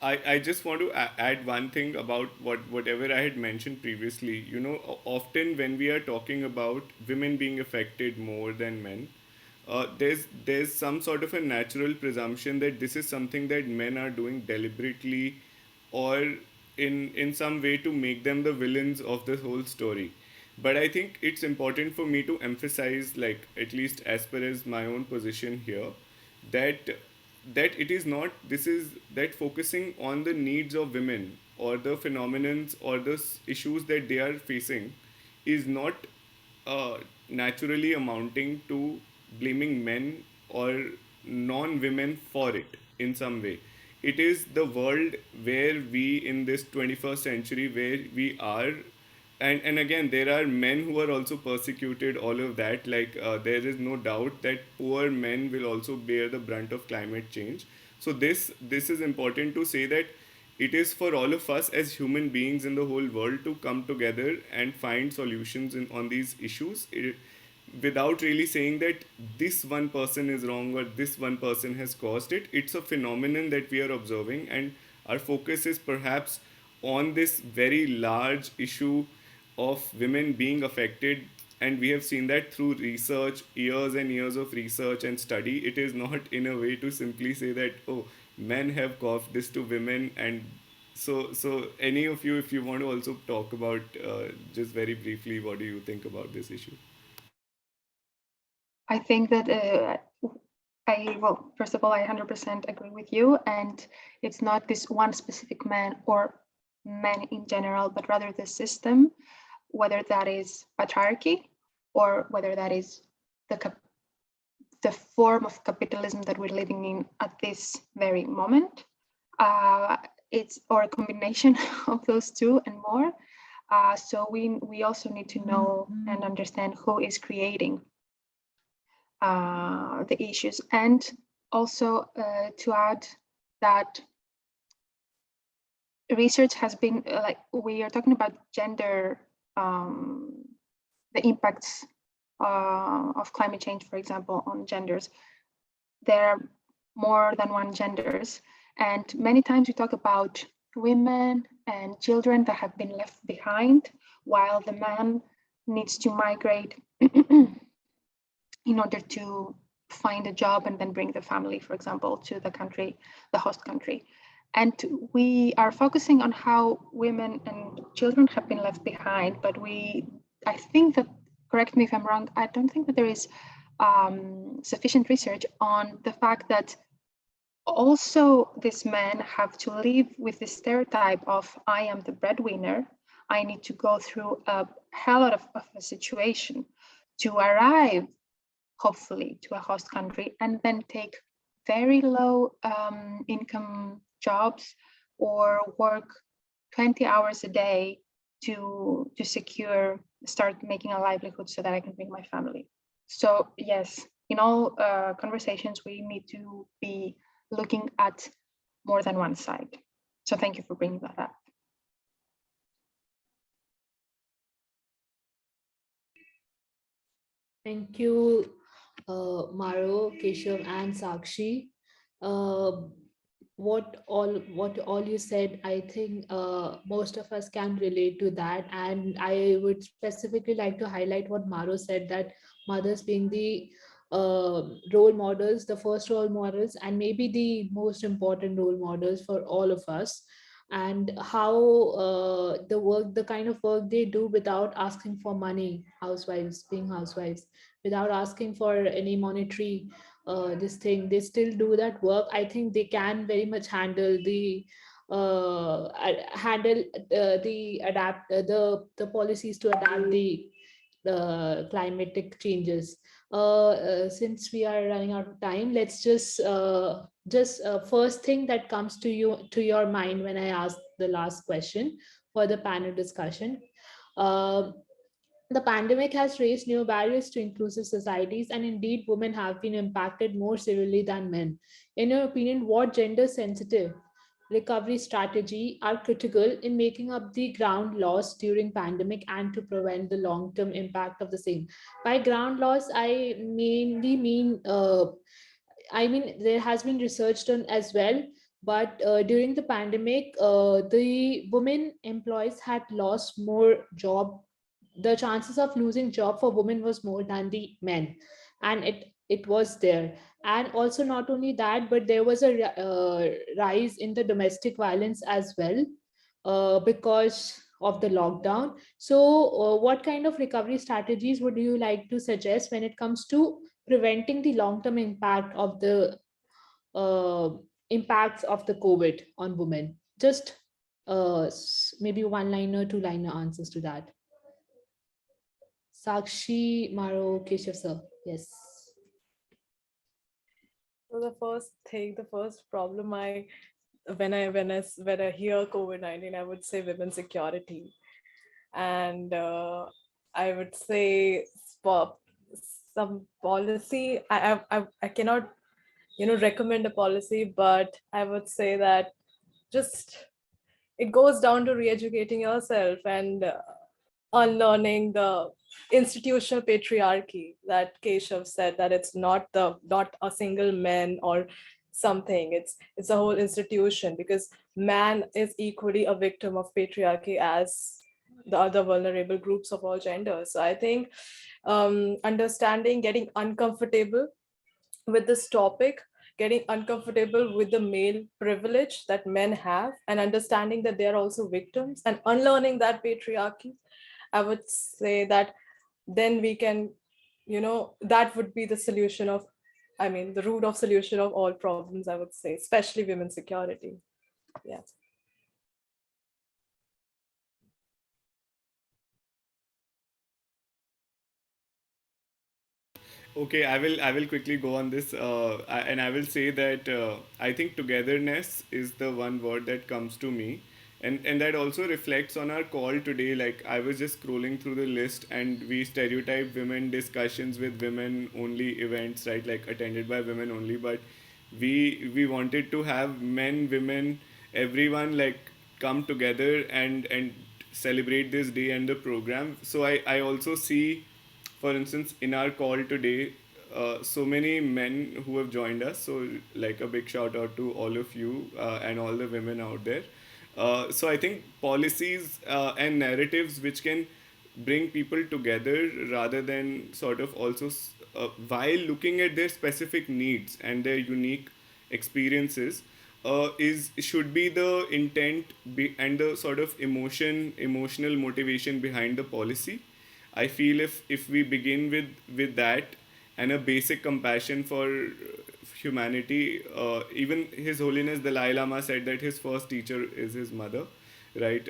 I just want to add one thing about whatever I had mentioned previously. You know, often when we are talking about women being affected more than men, there's some sort of a natural presumption that this is something that men are doing deliberately, or in some way to make them the villains of the whole story. But I think it's important for me to emphasize, like, at least as per as my own position here, that it is not, this is that focusing on the needs of women or the phenomenons or the issues that they are facing is not naturally amounting to blaming men or non-women for it in some way. It is the world where we, in this 21st century, where we are, and again, there are men who are also persecuted, all of that, like there is no doubt that poor men will also bear the brunt of climate change. So this is important to say, that it is for all of us as human beings in the whole world to come together and find solutions on these issues, without really saying that this one person is wrong or this one person has caused it. It's a phenomenon that we are observing, and our focus is perhaps on this very large issue of women being affected. And we have seen that through research, years and years of research and study. It is not in a way to simply say that, oh, men have caused this to women. And so any of you, if you want to also talk about just very briefly, what do you think about this issue? I think that well, first of all, I 100% agree with you, and it's not this one specific man or men in general, but rather the system, whether that is patriarchy or whether that is the form of capitalism that we're living in at this very moment. It's or a combination of those two and more. So we also need to know and understand who is creating the issues, and also to add that research has been like we are talking about gender, the impacts of climate change, for example, on genders. There are more than one genders, and many times we talk about women and children that have been left behind, while the man needs to migrate in order to find a job and then bring the family, for example, to the country, the host country. And we are focusing on how women and children have been left behind, but I think that, correct me if I'm wrong, I don't think that there is sufficient research on the fact that also these men have to live with the stereotype of I am the breadwinner. I need to go through a hell of a situation to arrive, hopefully, to a host country and then take very low income jobs or work 20 hours a day to start making a livelihood so that I can bring my family. So yes, in all conversations, we need to be looking at more than one side. So thank you for bringing that up. Thank you, Maro, Keshav, and Sakshi. What all you said, I think most of us can relate to that, and I would specifically like to highlight what Maro said, that mothers being the role models, the first role models, and maybe the most important role models for all of us, and how the kind of work they do without asking for money, being housewives, without asking for any monetary this thing, they still do that work. I think they can very much handle the the policies to adapt the climatic changes. Since we are running out of time, let's just first thing that comes to your mind when I ask the last question for the panel discussion. Uh, the pandemic has raised new barriers to inclusive societies, and indeed, women have been impacted more severely than men. In your opinion, what gender sensitive recovery strategy are critical in making up the ground lost during pandemic and to prevent the long-term impact of the same? By ground loss, I mainly mean there has been research done as well, but during the pandemic, the women employees had lost more job. The chances of losing job for women was more than the men, and it was there. And also, not only that, but there was a rise in the domestic violence as well, because of the lockdown. So what kind of recovery strategies would you like to suggest when it comes to preventing the long-term impact of the uh, impacts of the COVID on women? Just maybe one-liner, two-liner answers to that. Sakshi, Maro, Keshav sir. Yes. So the first problem when I hear COVID-19, I would say women's security, and I would say some policy. I cannot recommend a policy, but I would say that just it goes down to re-educating yourself and unlearning the institutional patriarchy that Keshav said, that it's not a single man or something, it's a whole institution, because man is equally a victim of patriarchy as the other vulnerable groups of all genders. So I think understanding, getting uncomfortable with this topic, getting uncomfortable with the male privilege that men have, and understanding that they are also victims, and unlearning that patriarchy, I would say that then we can, that would be the solution of, the root of solution of all problems, I would say, especially women's security. Yeah. Okay, I will quickly go on this, and I will say that I think togetherness is the one word that comes to me, and that also reflects on our call today. Like I was just scrolling through the list, and we stereotype women discussions with women only events, right? Like attended by women only, but we wanted to have men, women, everyone like come together and celebrate this day and the program. So I also see, for instance, in our call today, so many men who have joined us. So, like a big shout out to all of you and all the women out there. So, I think policies and narratives which can bring people together rather than sort of also while looking at their specific needs and their unique experiences is should be the intent and the sort of emotional motivation behind the policy. I feel if we begin with that and a basic compassion for humanity, even His Holiness Dalai Lama said that his first teacher is his mother, right?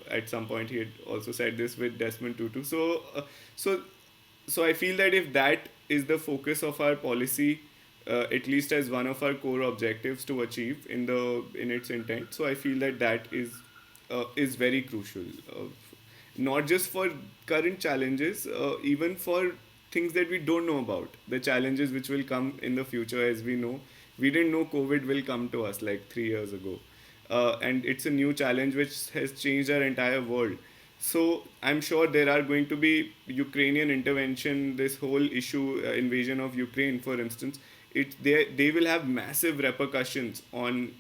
At some point, he had also said this with Desmond Tutu. So so I feel that if that is the focus of our policy, at least as one of our core objectives to achieve in its intent, so I feel that that is very crucial, not just for current challenges, even for things that we don't know about, the challenges which will come in the future. As we know, we didn't know COVID will come to us like 3 years ago, and it's a new challenge which has changed our entire world. So I'm sure there are going to be Ukrainian intervention, this whole issue, invasion of Ukraine, for instance. They will have massive repercussions on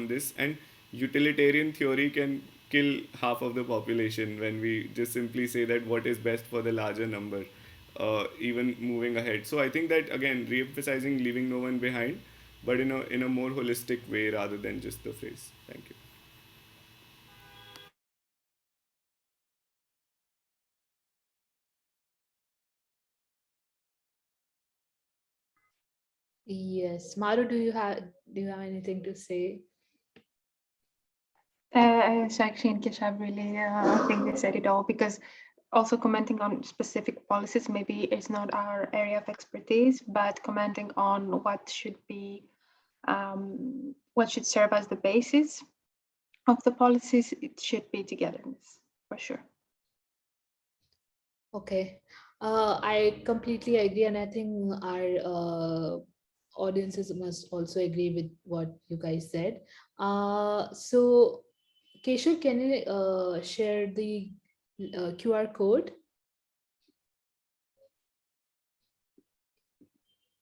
this, and utilitarian theory can kill half of the population when we just simply say that what is best for the larger number, even moving ahead. So I think that again, re-emphasizing leaving no one behind, but in a more holistic way rather than just the phrase. Thank you. Yes, Maru, do you have anything to say? Sakshi and Keshav really, I think they said it all, because also commenting on specific policies, maybe it's not our area of expertise, but commenting on what should be, what should serve as the basis of the policies, it should be togetherness, for sure. Okay. I completely agree, and I think our audiences must also agree with what you guys said. So, Keshav, can you share the QR code?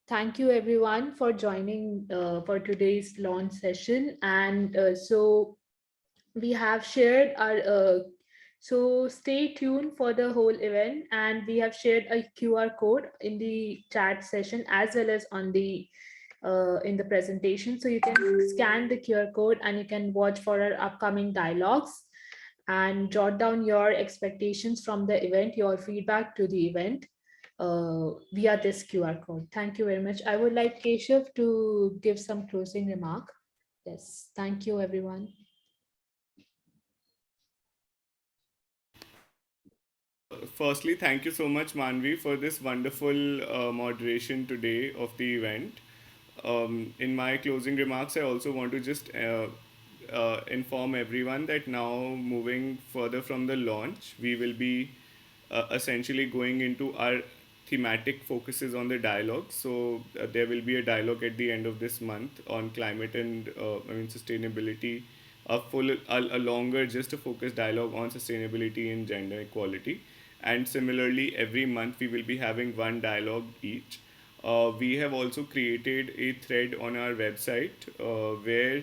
Thank you, everyone, for joining for today's launch session. And so, we have shared our so stay tuned for the whole event, and we have shared a QR code in the chat session as well as on the in the presentation, so you can scan the QR code and you can watch for our upcoming dialogues and jot down your expectations from the event, your feedback to the event via this QR code. Thank you very much. I would like Keshav to give some closing remark. Yes, thank you, everyone. Firstly, thank you so much, Manvi, for this wonderful moderation today of the event. In my closing remarks, I also want to just inform everyone that now, moving further from the launch, we will be essentially going into our thematic focuses on the dialogue. So there will be a dialogue at the end of this month on climate and sustainability, a longer, just a focused dialogue on sustainability and gender equality. And similarly, every month we will be having one dialogue each. We have also created a thread on our website where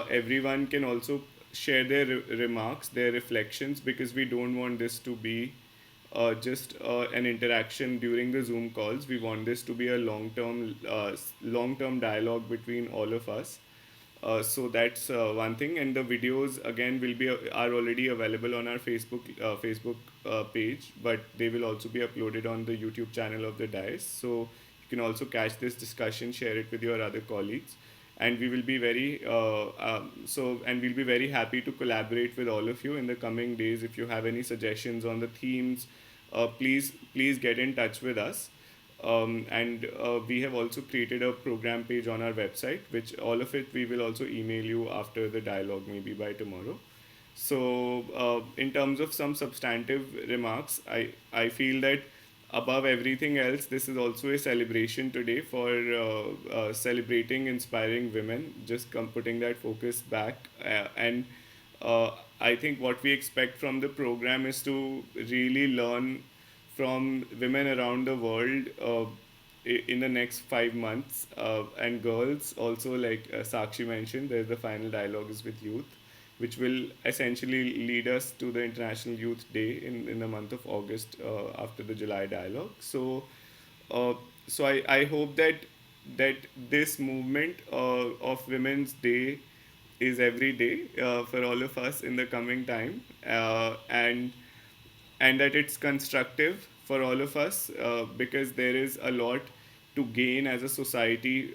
everyone can also share their remarks, their reflections, because we don't want this to be just an interaction during the Zoom calls. We want this to be a long-term dialogue between all of us. So that's one thing, and the videos again will be are already available on our Facebook page, but they will also be uploaded on the YouTube channel of the Dais. So you can also catch this discussion, share it with your other colleagues, and we will be and we'll be very happy to collaborate with all of you in the coming days. If you have any suggestions on the themes, please get in touch with us. And we have also created a program page on our website, which all of it we will also email you after the dialogue, maybe by tomorrow. So, in terms of some substantive remarks, I feel that above everything else, this is also a celebration today for celebrating inspiring women, just putting that focus back. And I think what we expect from the program is to really learn from women around the world in the next 5 months. And girls also, like Sakshi mentioned, there's the final dialogue is with youth, which will essentially lead us to the International Youth Day in the month of August after the July dialogue. Uh, so I hope that this movement of Women's Day is every day for all of us in the coming time, and that it's constructive for all of us because there is a lot to gain as a society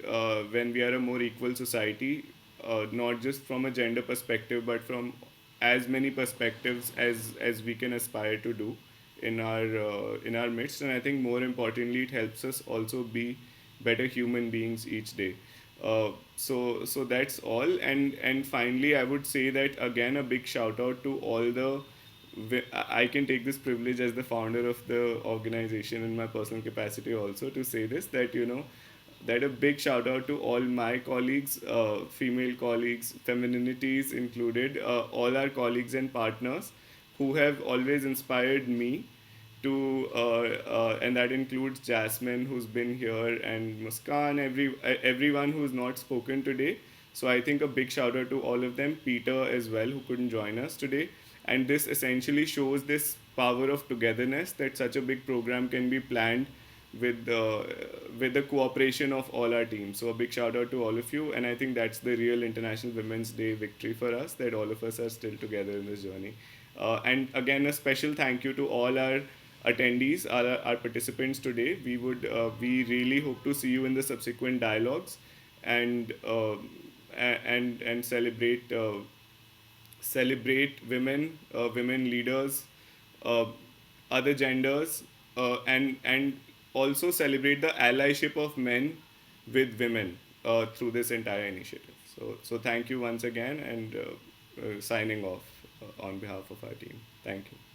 when we are a more equal society, not just from a gender perspective but from as many perspectives as we can aspire to do in our midst. And I think more importantly, it helps us also be better human beings each day. So that's all. And finally, I would say that again, a big shout out to all the I can take this privilege as the founder of the organization in my personal capacity also to say this, that that a big shout out to all my colleagues, female colleagues, femininities included, all our colleagues and partners who have always inspired me to and that includes Jasmine, who's been here, and Muskan, everyone who's not spoken today. So I think a big shout out to all of them, Peter as well, who couldn't join us today. And this essentially shows this power of togetherness, that such a big program can be planned with the cooperation of all our teams. So a big shout out to all of you, and I think that's the real International Women's Day victory for us, that all of us are still together in this journey. And again, a special thank you to all our attendees, our participants today. We really hope to see you in the subsequent dialogues, and and celebrate women, women leaders, uh, other genders, and also celebrate the allyship of men with women through this entire initiative. So thank you once again, and signing off on behalf of our team. Thank you.